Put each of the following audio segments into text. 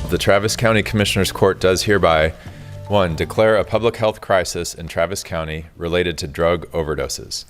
The Travis County Commissioners Court does hereby 1. Declare a public health crisis in Travis County related to drug overdoses.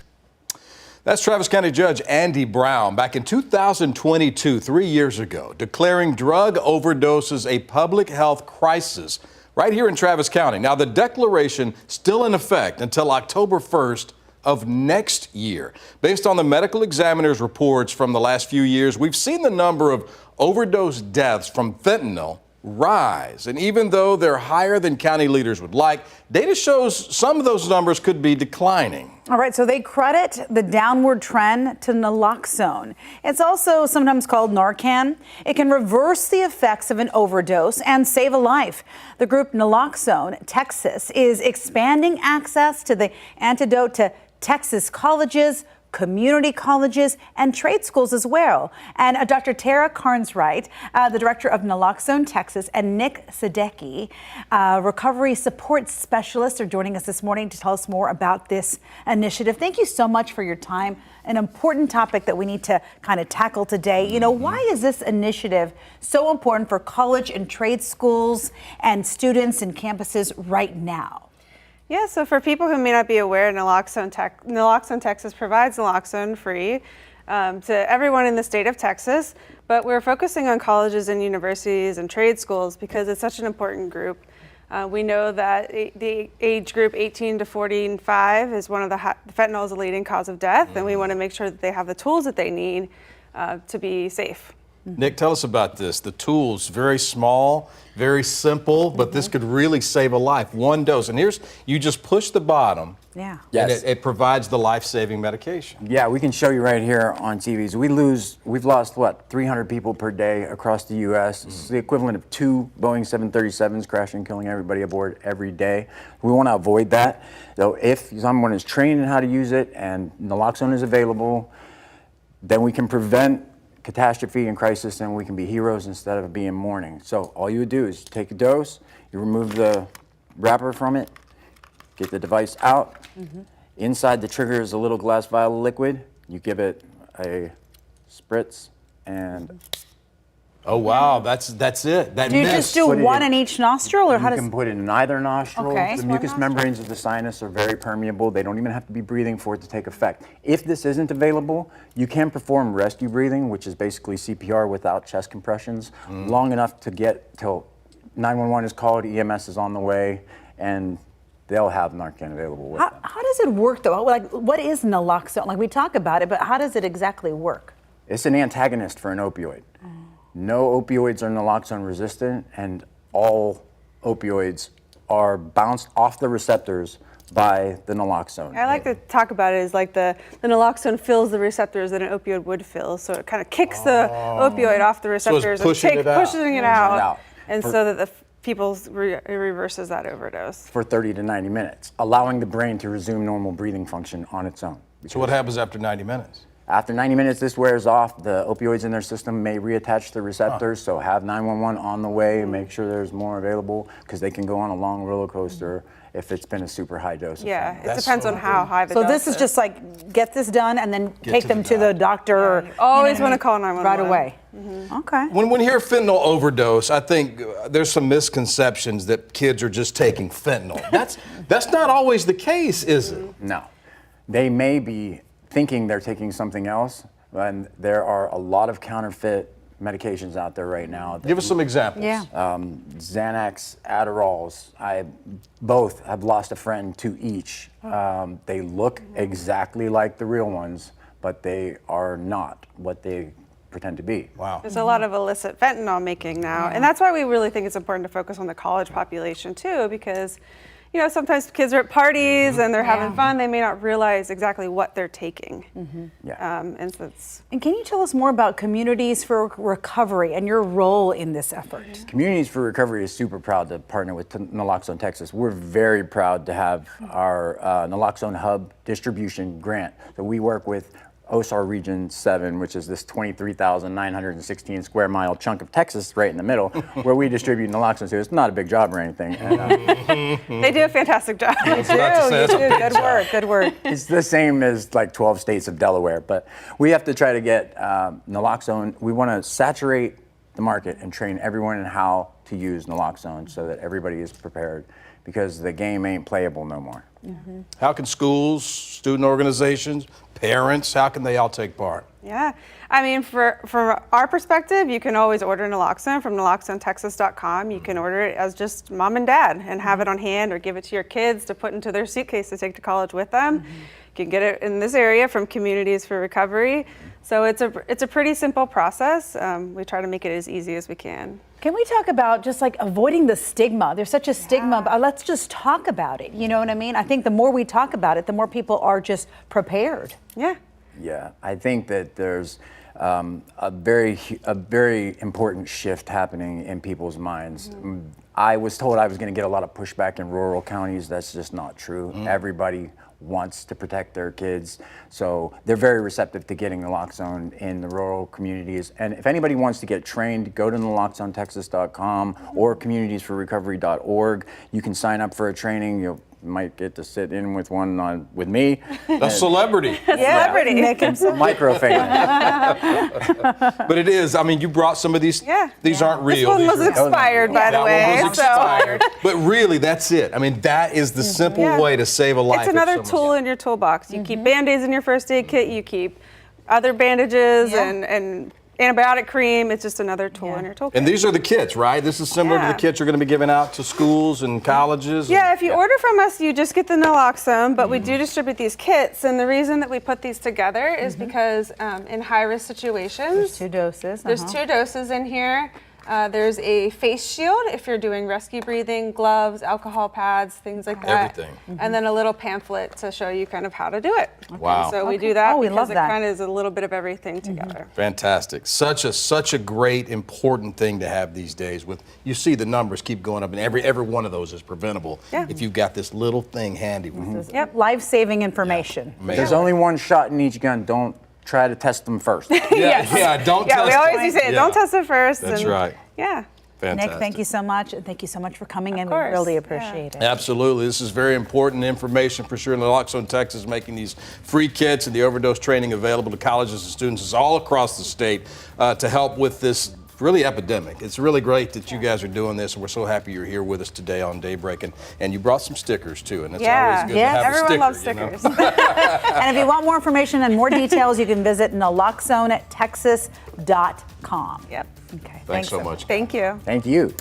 That's Travis County Judge Andy Brown back in 2022, 3 years ago, declaring drug overdoses a public health crisis right here in Travis County. Now, the declaration still in effect until October 1st of next year. Based on the medical examiner's reports from the last few years, we've seen the number of overdose deaths from fentanyl rise. And even though they're higher than county leaders would like, data shows some of those numbers could be declining. All right, so they credit the downward trend to naloxone. It's also sometimes called Narcan. It can reverse the effects of an overdose and save a life. The group Naloxone Texas is expanding access to the antidote to Texas colleges, community colleges, and trade schools as well. And Dr. Tara Carnswright, the director of Naloxone Texas, and Nick Sadecki, recovery support specialist, are joining us this morning to tell us more about this initiative. Thank you so much for your time. An important topic that we need to kind of tackle today. You know, why is this initiative so important for college and trade schools and students and campuses right now? Yeah, so for people who may not be aware, Naloxone Texas provides naloxone free to everyone in the state of Texas, but we're focusing on colleges and universities and trade schools because it's such an important group. We know that the age group 18 to 45 is one of the fentanyl is a leading cause of death, and we want to make sure that they have the tools that they need to be safe. Nick, tell us about this. The tools, very small, very simple, but this could really save a life. One dose. And here's, you just push the bottom. Yeah. Yes. And it provides the life-saving medication. Yeah, we can show you right here on TV. So we've lost, what, 300 people per day across the U.S. It's the equivalent of 2 Boeing 737s crashing, killing everybody aboard every day. We want to avoid that. So if someone is trained in how to use it and naloxone is available, then we can prevent catastrophe and crisis, and we can be heroes instead of being mourning. So all you would do is take a dose, you remove the wrapper from it, get the device out. Inside the trigger is a little glass vial of liquid. You give it a spritz and oh wow, that's it. That do you just do one in each nostril, or how does? You can put it in either nostril. Okay. The mucous membranes of the sinus are very permeable. They don't even have to be breathing for it to take effect. If this isn't available, you can perform rescue breathing, which is basically CPR without chest compressions, long enough to get till 911 is called, EMS is on the way, and they'll have Narcan available with them. How does it work though? Like, what is naloxone? Like, we talk about it, but how does it exactly work? It's an antagonist for an opioid. No opioids are naloxone resistant, and all opioids are bounced off the receptors by the naloxone. I like to talk about it as like the naloxone fills the receptors that an opioid would fill. So it kind of kicks the opioid off the receptors and pushing it out. And so that the people reverses that overdose. For 30 to 90 minutes, allowing the brain to resume normal breathing function on its own. So what happens after 90 minutes? After 90 minutes, this wears off. The opioids in their system may reattach to the receptors, so have 911 on the way and make sure there's more available, because they can go on a long roller coaster if it's been a super high dose. Yeah, it depends on how high the dose is. So this is just like, get this done and then take them to the doctor. Yeah, you always want to call 911. Right away. Okay. When we hear fentanyl overdose, I think there's some misconceptions that kids are just taking fentanyl. That's not always the case, is it? No. They may be thinking they're taking something else, and there are a lot of counterfeit medications out there right now. Give us some examples. Yeah. Xanax, Adderalls, I both have lost a friend to each. They look exactly like the real ones, but they are not what they pretend to be. Wow. There's a lot of illicit fentanyl making now, and that's why we really think it's important to focus on the college population too, because you know, sometimes kids are at parties and they're having fun. They may not realize exactly what they're taking. And can you tell us more about Communities for Recovery and your role in this effort? Communities for Recovery is super proud to partner with Naloxone Texas. We're very proud to have our Naloxone Hub distribution grant that we work with OSAR Region 7, which is this 23,916 square mile chunk of Texas right in the middle, where we distribute naloxone to. It's not a big job or anything. They do a fantastic job. You do. Good work, good work. It's the same as like 12 states of Delaware, but we have to try to get naloxone. We want to saturate the market and train everyone in how to use naloxone so that everybody is prepared, because the game ain't playable no more. How can schools, student organizations, parents, how can they all take part? Yeah, I mean, from our perspective, you can always order naloxone from naloxonetexas.com. You can order it as just mom and dad and have it on hand, or give it to your kids to put into their suitcase to take to college with them. You can get it in this area from Communities for Recovery. So it's a pretty simple process. We try to make it as easy as we can. Can we talk about just like avoiding the stigma? There's such a stigma, but let's just talk about it. You know what I mean? I think the more we talk about it, the more people are just prepared. Yeah. Yeah, I think that there's a very important shift happening in people's minds. I was told I was going to get a lot of pushback in rural counties. That's just not true. Everybody wants to protect their kids, so they're very receptive to getting naloxone in the rural communities. And if anybody wants to get trained, go to naloxonetexas.com or communitiesforrecovery.org. You can sign up for a training. You might get to sit in with one with me. A celebrity. Celebrity. Micro famous. But it is. I mean, you brought some of these. Yeah. These aren't real. This one was These are- expired, by the That way. one was expired. But really, that's it. I mean, that is the simple Yeah. way to save a life. It's if another someone's- tool in your toolbox. You keep Band-Aids in your first aid kit. You keep other bandages Yeah. and antibiotic cream. It's just another tool in your toolkit. And these are the kits, right? This is similar to Yeah. the kits you're going to be giving out to schools and colleges. Yeah, if you order from us, you just get the naloxone, but we do distribute these kits. And the reason that we put these together is because in high-risk situations, Two doses. there's 2 doses in here. There's a face shield if you're doing rescue breathing, gloves, alcohol pads, things like that. Everything. And then a little pamphlet to show you kind of how to do it. Wow. So we do that Oh, we because love it that. kind of is a little bit of everything together. Fantastic. Such a great, important thing to have these days. With you see the numbers keep going up, and every one of those is preventable if you've got this little thing handy with you. Yep, life-saving information. There's only one shot in each gun. Don't try to test them first. Yeah, don't Yeah, test we it. always say, Yeah. don't test it first. That's and- right. Yeah. Fantastic. Nick, thank you so much, and thank you so much for coming in. We course, really yeah. appreciate it. Absolutely. This is very important information for sure. Naloxone Texas making these free kits and the overdose training available to colleges and students all across the state to help with this really epidemic. It's really great that you guys are doing this, and we're so happy you're here with us today on Daybreak. And you brought some stickers too, and it's always good to have a Everyone sticker. loves you know? stickers. And if you want more information and more details, you can visit naloxonetexas.com. Yep. Okay. Thanks so much. Thank you. Thank you.